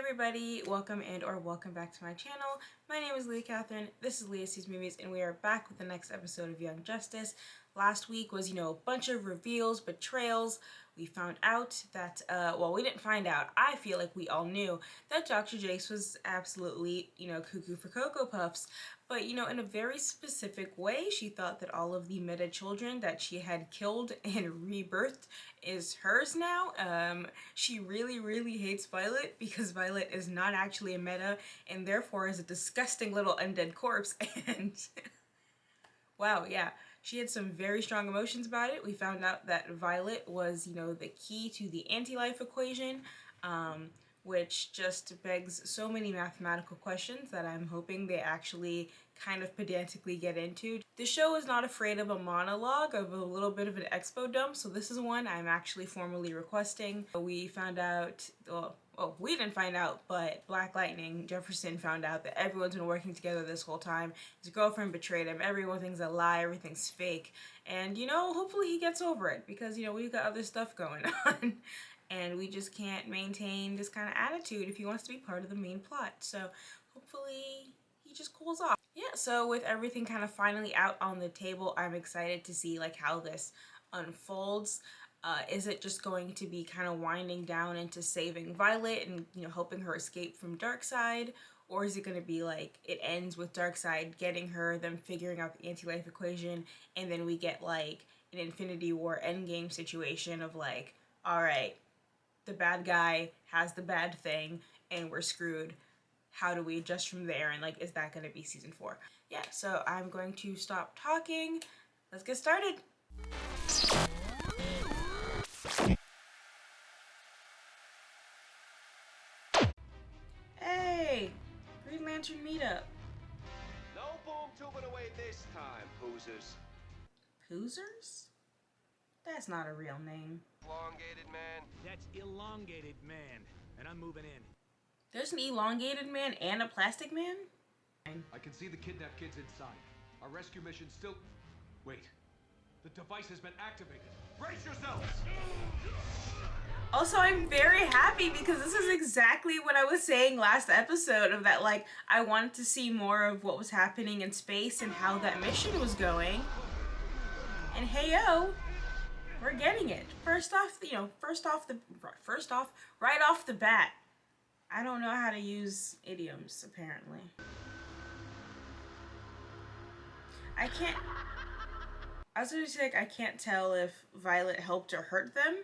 everybody, welcome or welcome back to my channel. My name is Leah Catherine, this is Leah Sees Movies, and we are back with the next episode of Young Justice. Last week was, a bunch of reveals, betrayals. We found out that, well, we didn't find out. I feel like we all knew that Dr. Jace was absolutely, cuckoo for Cocoa Puffs. But, in a very specific way, she thought that all of the meta children that she had killed and rebirthed is hers now. She really, really hates Violet because Violet is not actually a meta and therefore is a disgusting little undead corpse. And wow, yeah, she had some very strong emotions about it. We found out that Violet was, the key to the anti-life equation, which just begs so many mathematical questions that I'm hoping they actually kind of pedantically get into. The show is not afraid of a monologue, of a little bit of an expo dump, so this is one I'm actually formally requesting. We found out, well, we didn't find out, but Black Lightning, Jefferson, found out that everyone's been working together this whole time. His girlfriend betrayed him, everyone thinks a lie, everything's fake, and hopefully he gets over it because, we've got other stuff going on. And we just can't maintain this kind of attitude if he wants to be part of the main plot. So hopefully he just cools off. Yeah, so with everything kind of finally out on the table, I'm excited to see like how this unfolds. Is it just going to be kind of winding down into saving Violet and helping her escape from Darkseid? Or is it going to be like it ends with Darkseid getting her, them figuring out the anti-life equation, and then we get like an Infinity War Endgame situation of like, all right, the bad guy has the bad thing and we're screwed. How do we adjust from there? And like, is that going to be season 4? Yeah, so I'm going to stop talking. Let's get started. Hey, Green Lantern meetup. No boom tubing away this time, Poozers. Poozers? That's not a real name. Elongated man. That's elongated man, and I'm moving in. There's an elongated man and a plastic man? I can see the kidnapped kids inside. Our rescue mission still... Wait. The device has been activated. Brace yourselves! Also, I'm very happy because this is exactly what I was saying last episode of that, like, I wanted to see more of what was happening in space and how that mission was going. And hey-o, we're getting it. Right off the bat. I don't know how to use idioms, apparently. I was gonna say, like, I can't tell if Violet helped or hurt them,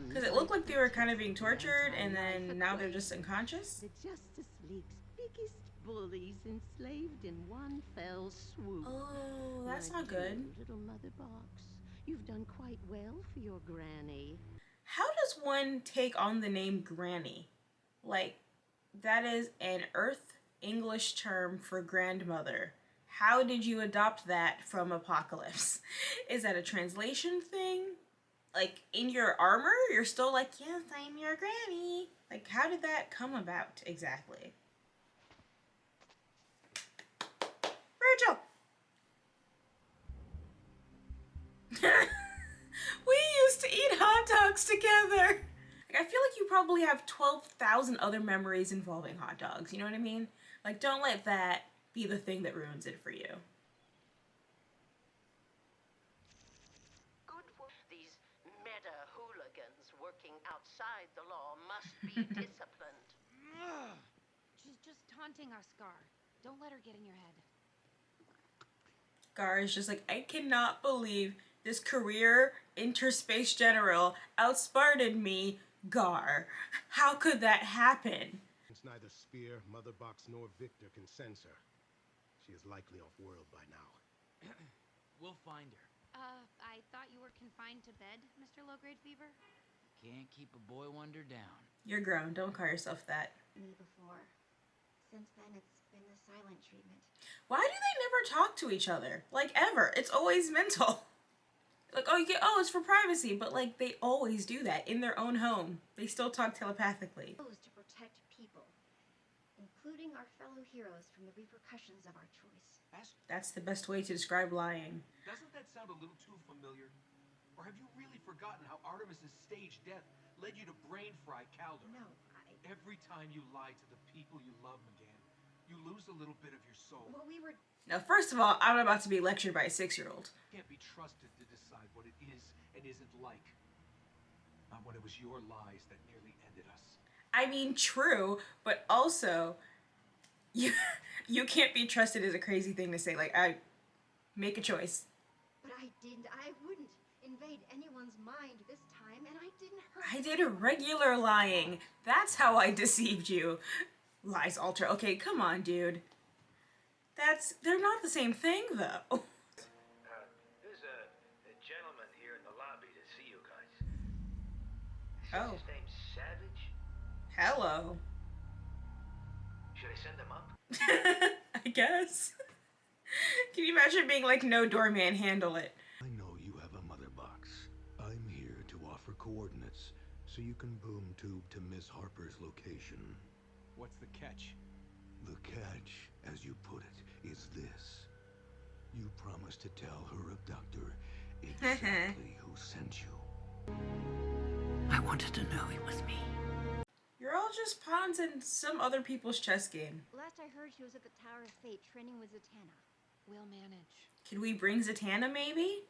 because it looked like they were kind of being tortured, and then now they're just unconscious. The Justice League's biggest bullies enslaved in one fell swoop. Oh, that's My not good. dear little mother box, you've done quite well for your granny. How does one take on the name Granny? Like, that is an Earth English term for grandmother. How did you adopt that from Apocalypse? Is that a translation thing? Like, in your armor, you're still like, yes, I'm your granny. Like, how did that come about exactly? Rachel! We used to eat hot dogs together! Like, I feel like you probably have 12,000 other memories involving hot dogs, you know what I mean? Like, don't let that be the thing that ruins it for you. Good work. These meta hooligans working outside the law must be disciplined. She's just taunting us, Gar. Don't let her get in your head. Gar is just like, I cannot believe this career interspace general outsparted me, Gar. How could that happen? Since neither Spear, Mother Box, nor Victor can sense her, she is likely off-world by now. We'll find her. I thought you were confined to bed, Mr. Low-Grade Fever? Can't keep a boy wonder down. You're grown, don't call yourself that. Me before. Since then, it's been the silent treatment. Why do they never talk to each other? Like, ever. It's always mental. Like, it's for privacy, but like, they always do that in their own home. They still talk telepathically. To protect people, including our fellow heroes from the repercussions of our choice. That's the best way to describe lying. Doesn't that sound a little too familiar? Or have you really forgotten how Artemis's staged death led you to brain fry Calder? No, Every time you lie to the people you love, McGann, you lose a little bit of your soul. Well, we were... Now, first of all, I'm about to be lectured by a 6-year-old. You can't be trusted to decide what it is and isn't like. Not when it was your lies that nearly ended us. I mean, true, but also, you can't be trusted is a crazy thing to say. Like, I make a choice. But I didn't. I wouldn't invade anyone's mind this time, and I didn't hurt... I did a regular lying. That's how I deceived you. Lies alter. Okay, come on, dude. They're not the same thing, though. There's a gentleman here in the lobby to see you guys. Oh. His name's Savage. Hello. Should I send him up? I guess. Can you imagine being like, no, doorman, handle it? I know you have a mother box. I'm here to offer coordinates so you can boom tube to Miss Harper's location. What's the catch? The catch, as you put it, is this. You promised to tell her abductor exactly who sent you. I wanted to know it was me. You're all just pawns in some other people's chess game. Last I heard, she was at the Tower of Fate training with Zatanna. We'll manage. Could we bring Zatanna, maybe?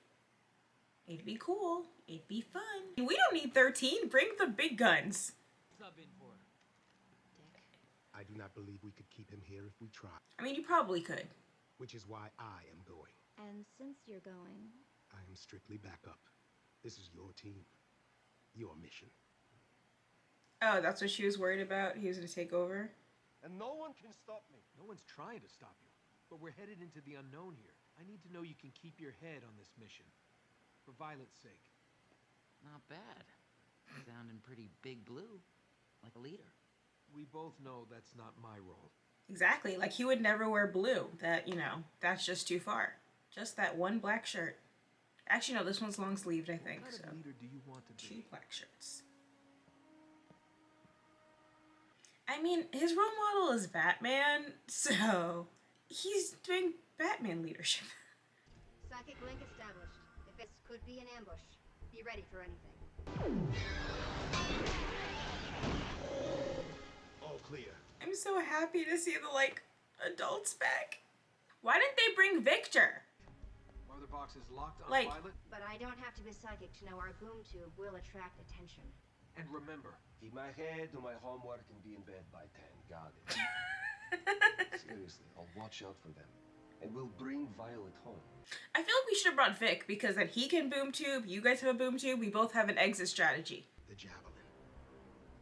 It'd be cool. It'd be fun. We don't need 13. Bring the big guns. Sub in for her. Dick. I do not believe we could keep him here if we tried, I mean, you probably could. which is why I am going. And since you're going... I am strictly backup. This is your team. Your mission. Oh, that's what she was worried about? He was gonna take over? And no one can stop me. No one's trying to stop you. But we're headed into the unknown here. I need to know you can keep your head on this mission. For Violet's sake. Not bad. Sounding pretty big blue. Like a leader. We both know that's not my role. Exactly. Like, he would never wear blue. That, you know, that's just too far. Just that one black shirt. Actually, no, this one's long sleeved, I think. What kind So of leader do you want to be? 2 black shirts. I mean, his role model is Batman, so he's doing Batman leadership. Psychic link established. If this could be an ambush, be ready for anything. All clear. I'm so happy to see the, like, adults back. Why didn't they bring Victor? Mother box is locked on Like- Violet. But I don't have to be psychic to know our boom tube will attract attention. And remember, Keep my head, do my homework, and be in bed by 10. Got it. Seriously, I'll watch out for them. And we'll bring Violet home. I feel like we should have brought Vic, because then he can boom tube, you guys have a boom tube, we both have an exit strategy. The Javelin.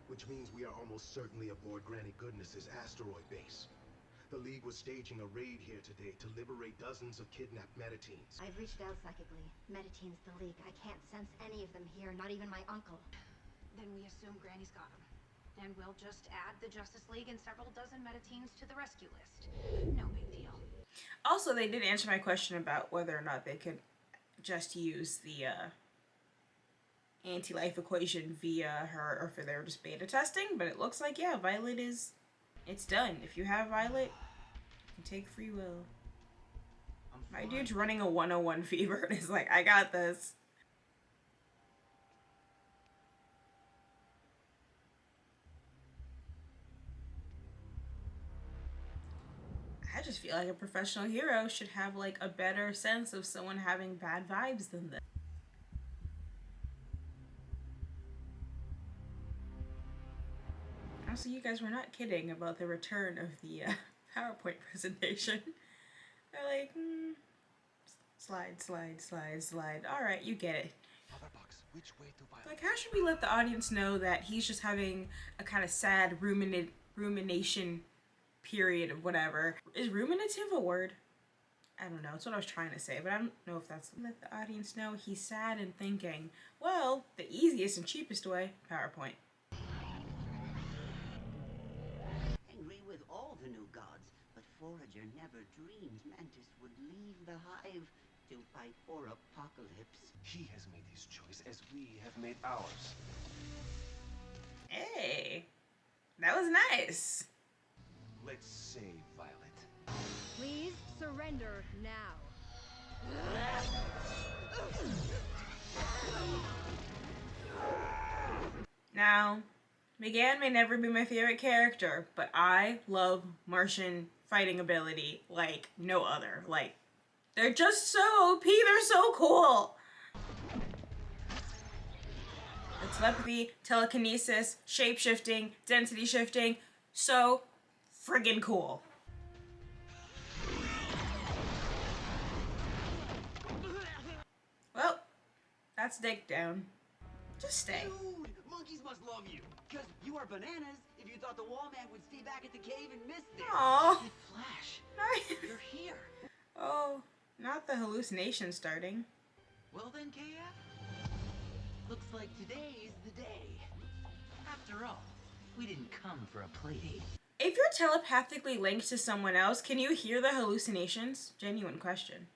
Which means we are almost certainly aboard Granny Goodness's asteroid base. The League was staging a raid here today to liberate dozens of kidnapped Metateens. I've reached out psychically. Mediteens the League. I can't sense any of them here, not even my uncle. Then we assume Granny's got him. And we'll just add the Justice League and several dozen Metateens to the rescue list. No big deal. Also, they did answer my question about whether or not they could just use the anti-life equation via her, or if they were just beta testing, but it looks like, yeah, Violet is... It's done. If you have Violet, you can take free will. My dude's running a 101 fever and is like, I got this. I just feel like a professional hero should have, like, a better sense of someone having bad vibes than this. Also, you guys were not kidding about the return of the PowerPoint presentation. They're like, slide, slide, slide, slide. Alright, you get it. Mother box, which way to Violet? Like, how should we let the audience know that he's just having a kind of sad rumination period of whatever? Is ruminative a word? I don't know. It's what I was trying to say, but I don't know if that's... Let the audience know he's sad and thinking, well, the easiest and cheapest way, PowerPoint. Angry with all the new gods, but Forager never dreamed Mantis would leave the hive to fight for apocalypse. He has made his choice as we have made ours. Hey, that was nice. Let's save Violet. Please surrender now. Now, McGann may never be my favorite character, but I love Martian fighting ability like no other. Like, they're just so OP, they're so cool. The telepathy, telekinesis, shape-shifting, density shifting, so friggin' cool. Well, that's Dick down. Just stay. Dude, monkeys must love you. Because you are bananas if you thought the wall man would stay back at the cave and miss it. Aww. Kid Flash, you're here. Oh, not the hallucination starting. Well then, KF, looks like today's the day. After all, we didn't come for a playdate. If you're telepathically linked to someone else, can you hear the hallucinations? Genuine question.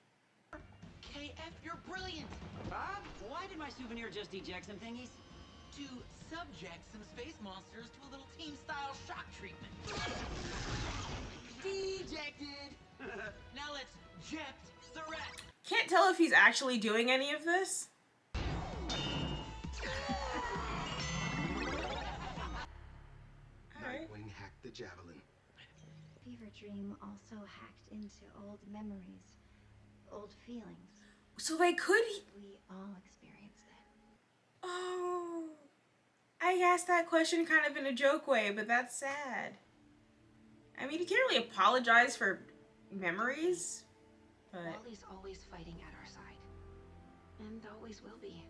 KF, you're brilliant! Bob, why did my souvenir just eject some thingies? To subject some space monsters to a little team-style shock treatment. Dejected! Now let's jet the rest! Can't tell if he's actually doing any of this. Nightwing hacked the javelin. Fever Dream also hacked into old memories, old feelings. So they could... We all experienced it. Oh. I asked that question kind of in a joke way, but that's sad. I mean, you can't really apologize for memories, but... Wally's always fighting at our side. And always will be.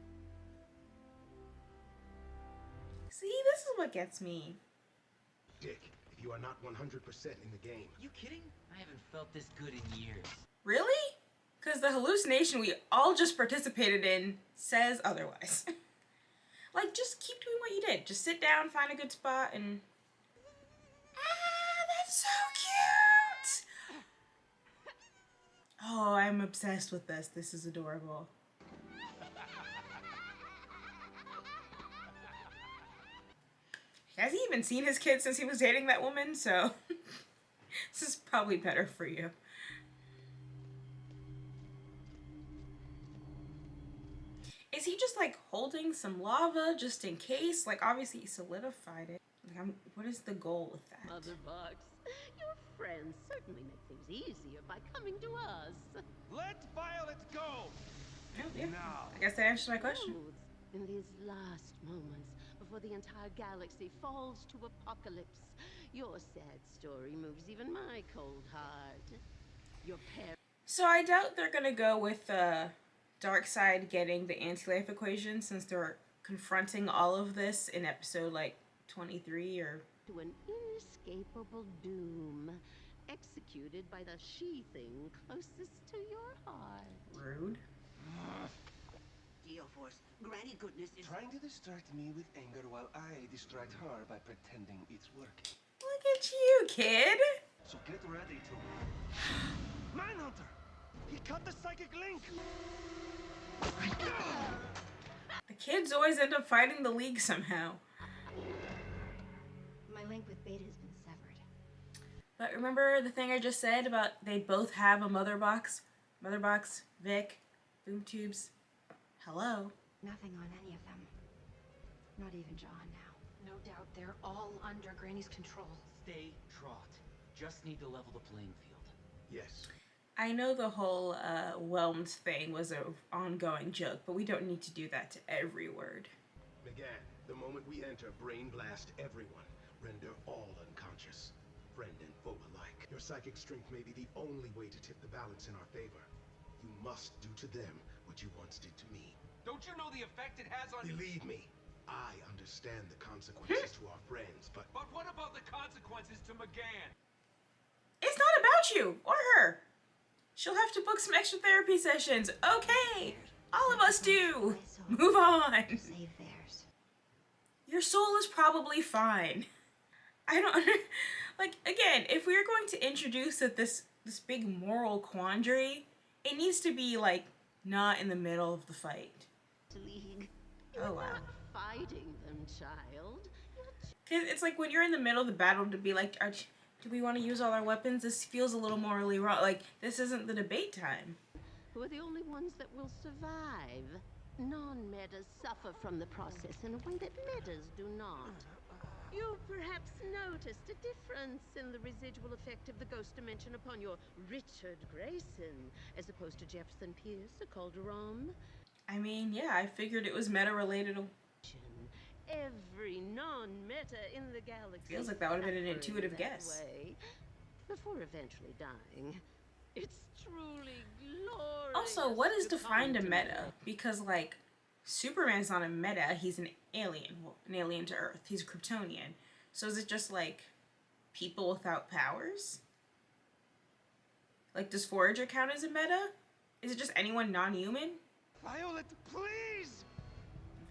See, this is what gets me. Dick, if you are not 100% in the game. You kidding? I haven't felt this good in years. Really? Because the hallucination we all just participated in says otherwise. Like, just keep doing what you did. Just sit down, find a good spot, and... Ah, that's so cute! Oh, I'm obsessed with this. This is adorable. Has he even seen his kid since he was dating that woman? So, this is probably better for you. Is he just like holding some lava just in case? Like, obviously he solidified it. Like, what is the goal with that? Mother Box, your friends certainly make things easier by coming to us. Let Violet go! Oh, yeah. Now. I guess that answers my question. In these last moments before the entire galaxy falls to apocalypse, your sad story moves even my cold heart. Your parents. So I doubt they're gonna go with Darkseid getting the anti-life equation, since they're confronting all of this in episode like 23 or... To an inescapable doom, executed by the she-thing closest to your heart. Rude. Geoforce, Granny Goodness is Trying to distract me with anger while I distract her by pretending it's working. Look at you, kid! So get ready to... Manhunter! He cut the psychic link! The kids always end up fighting the League somehow. My link with Beta has been severed. But remember the thing I just said about they both have a mother box? Mother box, Vic, boom tubes. Hello? Nothing on any of them. Not even John now. No doubt they're all under Granny's control. Stay trot. Just need to level the playing field. Yes. I know the whole whelmed thing was an ongoing joke, but we don't need to do that to every word. McGann, the moment we enter, brain blast everyone. Render all unconscious. Friend and foe alike. Your psychic strength may be the only way to tip the balance in our favor. You must do to them what you once did to me. Don't you know the effect it has on... Believe me, I understand the consequences to our friends, but... But what about the consequences to McGann? It's not about you or her. She'll have to book some extra therapy sessions. Okay, all of us do. Move on. Save theirs. Your soul is probably fine. I don't like, again, if we're going to introduce this big moral quandary, it needs to be like not in the middle of the fight. League. Oh wow. Fighting them, child. Cause it's like when you're in the middle of the battle to be like, do we want to use all our weapons? This feels a little morally wrong. Like, this isn't the debate time. Who are the only ones that will survive? Non-metas suffer from the process in a way that metas do not. You perhaps noticed a difference in the residual effect of the ghost dimension upon your Richard Grayson, as opposed to Jefferson Pierce or Calderon. I mean, yeah, I figured it was meta-related. Every non-meta in the galaxy Feels like that would have been an suffering intuitive that guess. way, before eventually dying. It's truly glorious. Also, what is to defined a come to meta? know. Because, like, Superman's not a meta, he's an alien. Well, an alien to Earth. He's a Kryptonian. So is it just, like, people without powers? Like, does Forager count as a meta? Is it just anyone non-human? Violet, please!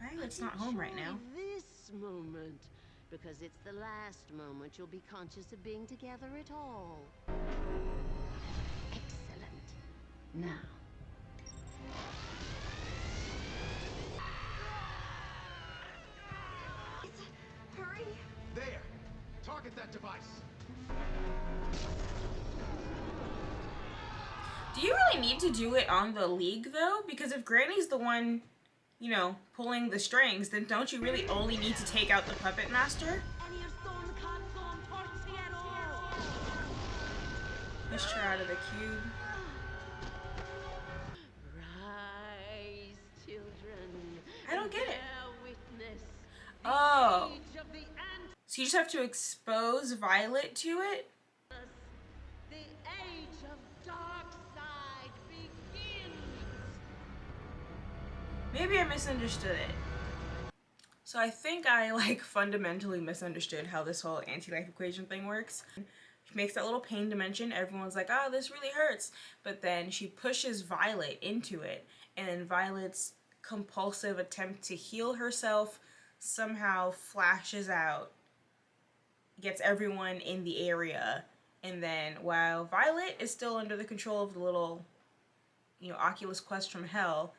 Violet's not home right now. Enjoy this moment, because it's the last moment you'll be conscious of being together at all. Excellent. Now. Hurry! There! Target that device! Do you really need to do it on the League, though? Because if Granny's the one, you know, pulling the strings, then don't you really only need to take out the Puppet Master? Push her out of the cube. Rise, children. I don't get it. Bear witness. The Oh. age of the So you just have to expose Violet to it? The age of Darkseid begins. Maybe I misunderstood it. So I think I, like, fundamentally misunderstood how this whole anti-life equation thing works. She makes that little pain dimension. Everyone's like, oh, this really hurts. But then she pushes Violet into it. And Violet's compulsive attempt to heal herself somehow flashes out. Gets everyone in the area. And then while Violet is still under the control of the little, you know, Oculus Quest from hell,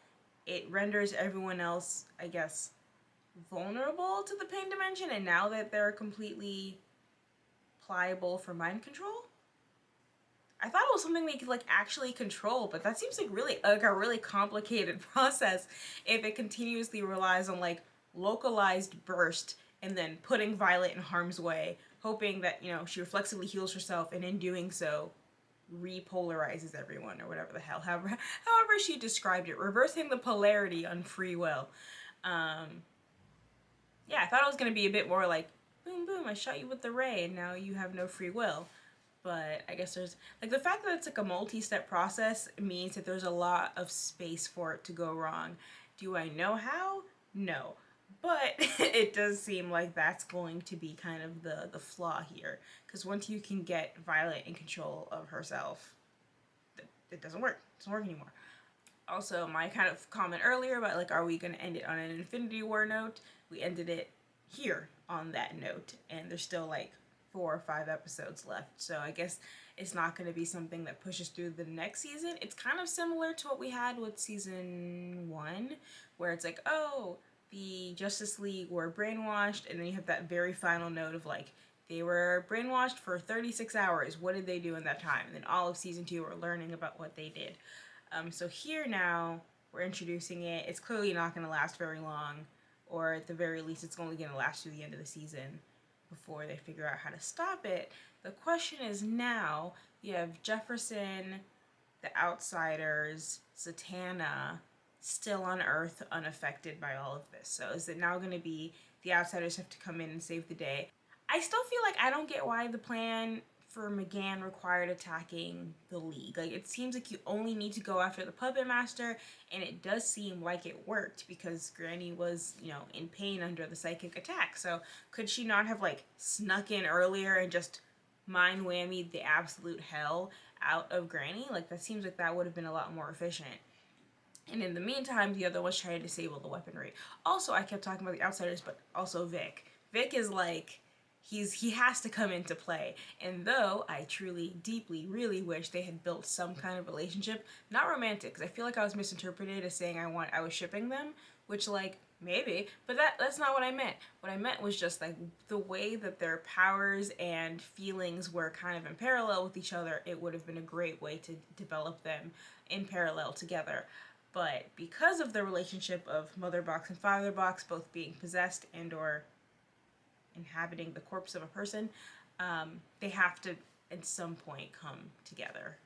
it renders everyone else, I guess, vulnerable to the pain dimension. And now that they're completely pliable for mind control? I thought it was something they could, like, actually control, but that seems like a really complicated process if it continuously relies on, like, localized burst and then putting Violet in harm's way, hoping that, you know, she reflexively heals herself and in doing so repolarizes everyone or whatever the hell. However she described it, reversing the polarity on free will. Yeah, I thought it was going to be a bit more like, boom, boom, I shot you with the ray, and now you have no free will. But I guess there's, like, the fact that it's like a multi-step process means that there's a lot of space for it to go wrong. Do I know how? No. But it does seem like that's going to be kind of the flaw here. Because once you can get Violet in control of herself, it doesn't work. It doesn't work anymore. Also, my kind of comment earlier about, like, are we going to end it on an Infinity War note? We ended it here on that note, and there's still, like, 4 or 5 episodes left, so I guess it's not going to be something that pushes through the next season. It's kind of similar to what we had with season 1, where it's like, oh, the Justice League were brainwashed, and then you have that very final note of, like, they were brainwashed for 36 hours. What did they do in that time? And then all of season 2 we're learning about what they did. So here now, we're introducing it. It's clearly not going to last very long, or at the very least, it's only going to last through the end of the season before they figure out how to stop it. The question is now, you have Jefferson, the Outsiders, Zatanna, still on Earth, unaffected by all of this. So is it now going to be the Outsiders have to come in and save the day? I still feel like I don't get why the plan for McGann required attacking the League. Like, it seems like you only need to go after the Puppet Master, and it does seem like it worked because Granny was, you know, in pain under the psychic attack. So could she not have, like, snuck in earlier and just mind whammied the absolute hell out of Granny? Like, that seems like that would have been a lot more efficient. And in the meantime, the other was trying to disable the weaponry. Also, I kept talking about the Outsiders, but also Vic. Vic is like, he has to come into play. And though I truly, deeply, really wish they had built some kind of relationship, not romantic, because I feel like I was misinterpreted as saying I was shipping them, which, like, maybe, but that's not what I meant. What I meant was just, like, the way that their powers and feelings were kind of in parallel with each other, it would have been a great way to develop them in parallel together. But because of the relationship of Mother Box and Father Box both being possessed and or inhabiting the corpse of a person, they have to at some point come together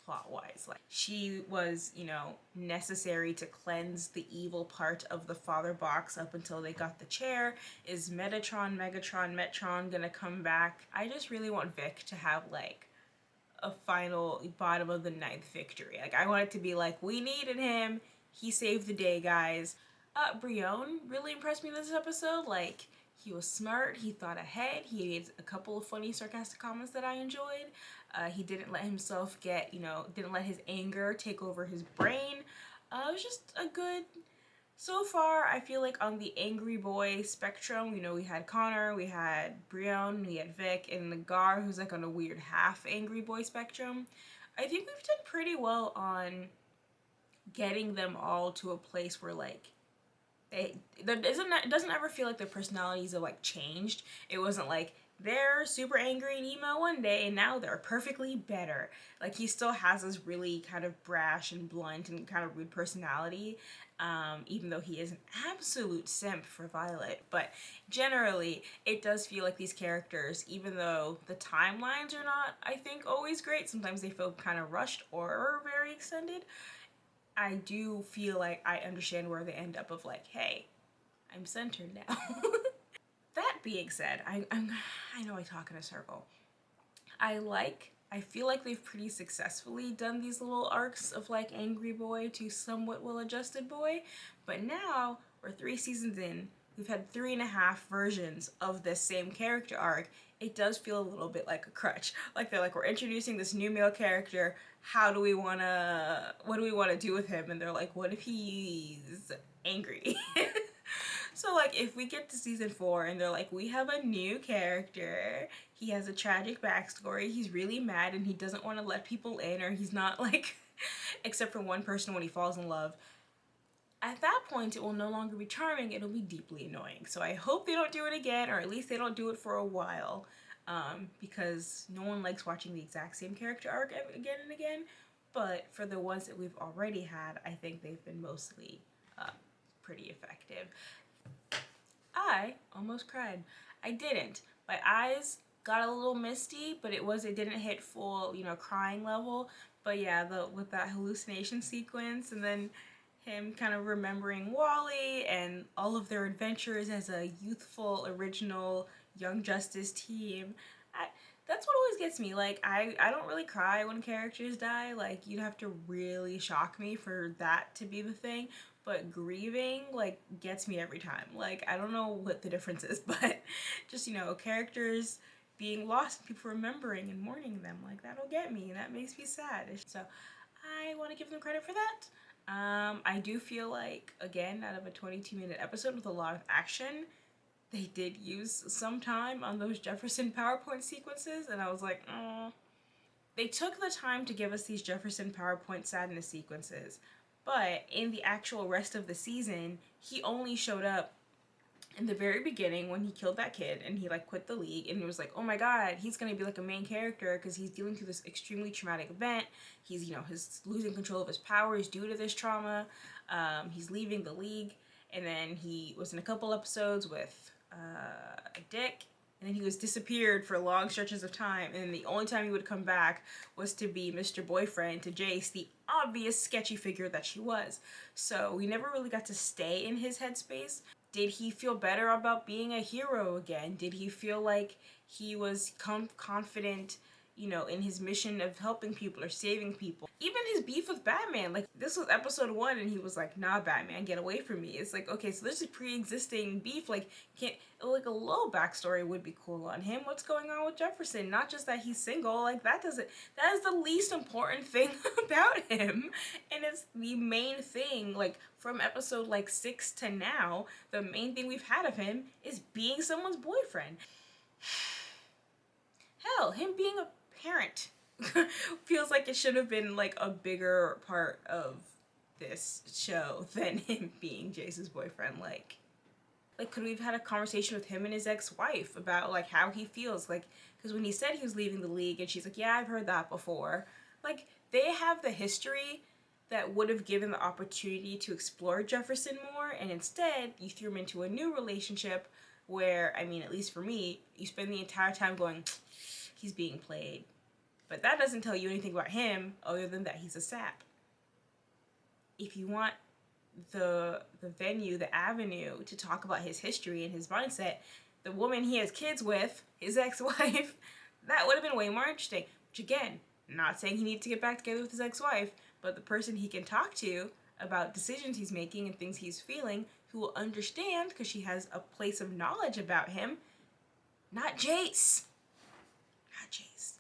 plot-wise. Like, she was, you know, necessary to cleanse the evil part of the father box up until they got the chair. Is Metatron, Megatron, Metron gonna come back? I just really want Vic to have like a final bottom of the ninth victory. Like, I want it to be like, we needed him, he saved the day, guys. Brion really impressed me this episode. Like, he was smart, he thought ahead, he made a couple of funny sarcastic comments that I enjoyed. He didn't let himself get, you know, didn't let his anger take over his brain. It was just a good, so far I feel like on the angry boy spectrum, you know, we had Connor, we had Brion, we had Vic, and Nagar, who's like on a weird half angry boy spectrum. I think we've done pretty well on getting them all to a place where like it doesn't ever feel like their personalities have like changed. It wasn't like they're super angry and emo one day and now they're perfectly better. Like, he still has this really kind of brash and blunt and kind of rude personality, even though he is an absolute simp for Violet. But generally, it does feel like these characters, even though the timelines are not, I think, always great, sometimes they feel kind of rushed or very extended, I do feel like I understand where they end up of like, hey, I'm centered now. That being said, I know I talk in a circle. I feel like they've pretty successfully done these little arcs of like angry boy to somewhat well-adjusted boy, but now we're 3 seasons in, we've had 3.5 versions of this same character arc. It does feel a little bit like a crutch. Like, they're like, we're introducing this new male character, what do we wanna do with him? And they're like, what if he's angry? So like, if we get to season 4 and they're like, we have a new character, he has a tragic backstory, he's really mad and he doesn't want to let people in, or he's not like, except for one person when he falls in love, at that point it will no longer be charming, it'll be deeply annoying. So I hope they don't do it again, or at least they don't do it for a while, because no one likes watching the exact same character arc again and again. But for the ones that we've already had, I think they've been mostly pretty effective. I almost cried. I didn't. My eyes got a little misty, but it didn't hit full, you know, crying level. But yeah, with that hallucination sequence, and then him kind of remembering Wally and all of their adventures as a youthful, original Young Justice team. That's what always gets me. Like, I don't really cry when characters die. Like, you'd have to really shock me for that to be the thing. But grieving, like, gets me every time. Like, I don't know what the difference is, but just, you know, characters being lost and people remembering and mourning them, like, that'll get me, and that makes me sad. So I want to give them credit for that. I do feel like, again, out of a 22-minute episode with a lot of action, they did use some time on those Jefferson PowerPoint sequences, and I was like, oh. They took the time to give us these Jefferson PowerPoint sadness sequences, but in the actual rest of the season, he only showed up in the very beginning when he killed that kid and he like quit the league, and it was like, oh my god, he's gonna be like a main character because he's dealing through this extremely traumatic event. He's, you know, his losing control of his powers due to this trauma. He's leaving the league, and then he was in a couple episodes with Dick, and then he was disappeared for long stretches of time, and the only time he would come back was to be Mr. Boyfriend to Jace, the obvious sketchy figure that she was. So we never really got to stay in his headspace. Did he feel better about being a hero again? Did he feel like he was confident, you know, in his mission of helping people or saving people? Even his beef with Batman, like, this was episode 1 and he was like, nah, Batman, get away from me. It's like, okay, so there's a pre-existing beef, like, like a little backstory would be cool on him. What's going on with Jefferson? Not just that he's single, like, that is the least important thing about him, and it's the main thing, like, from episode like 6 to now, the main thing we've had of him is being someone's boyfriend. Hell, him being a parent feels like it should have been like a bigger part of this show than him being Jace's boyfriend. Like could we have had a conversation with him and his ex-wife about like how he feels? Like, because when he said he was leaving the league and she's like, yeah, I've heard that before, like, they have the history that would have given the opportunity to explore Jefferson more, and instead you threw him into a new relationship where, I mean, at least for me, you spend the entire time going, he's being played. But that doesn't tell you anything about him other than that he's a sap. If you want the venue, the avenue to talk about his history and his mindset, the woman he has kids with, his ex-wife, that would have been way more interesting. Which again, not saying he needs to get back together with his ex-wife, but the person he can talk to about decisions he's making and things he's feeling, who will understand because she has a place of knowledge about him, not Jace. Not Jace.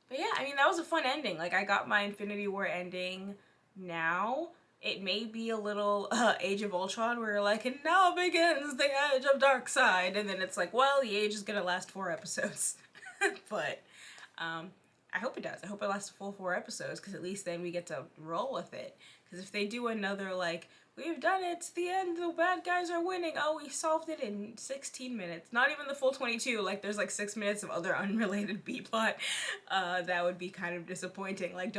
But yeah, I mean, that was a fun ending. Like, I got my Infinity War ending now. It may be a little Age of Ultron where you're like, and now begins the Age of Darkseid. And then it's like, well, the age is going to last 4 episodes. But I hope it does. I hope it lasts a full 4 episodes because at least then we get to roll with it. Because if they do another, like, we've done it, it's the end, the bad guys are winning, oh, we solved it in 16 minutes. Not even the full 22, like, there's like 6 minutes of other unrelated B-plot. That would be kind of disappointing. Like,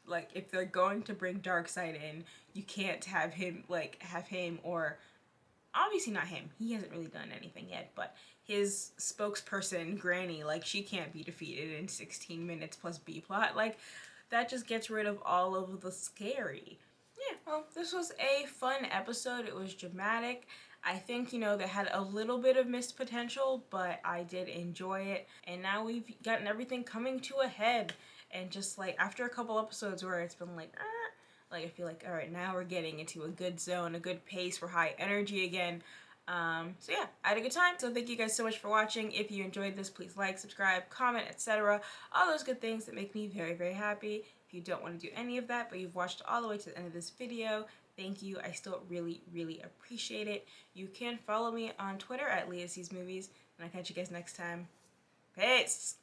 like, if they're going to bring Darkseid in, you can't have him, or, obviously not him, he hasn't really done anything yet, but his spokesperson, Granny, like, she can't be defeated in 16 minutes plus B-plot. Like, that just gets rid of all of the scary. Yeah, well, this was a fun episode. It was dramatic. I think, you know, they had a little bit of missed potential, but I did enjoy it. And now we've gotten everything coming to a head. And just, like, after a couple episodes where it's been like, like, I feel like, all right, now we're getting into a good zone, a good pace, we're high energy again. So yeah, I had a good time. So thank you guys so much for watching. If you enjoyed this, please like, subscribe, comment, etc. All those good things that make me very, very happy. If you don't want to do any of that, but you've watched all the way to the end of this video, thank you. I still really, really appreciate it. You can follow me on Twitter at Leah Sees Movies, and I'll catch you guys next time. Peace!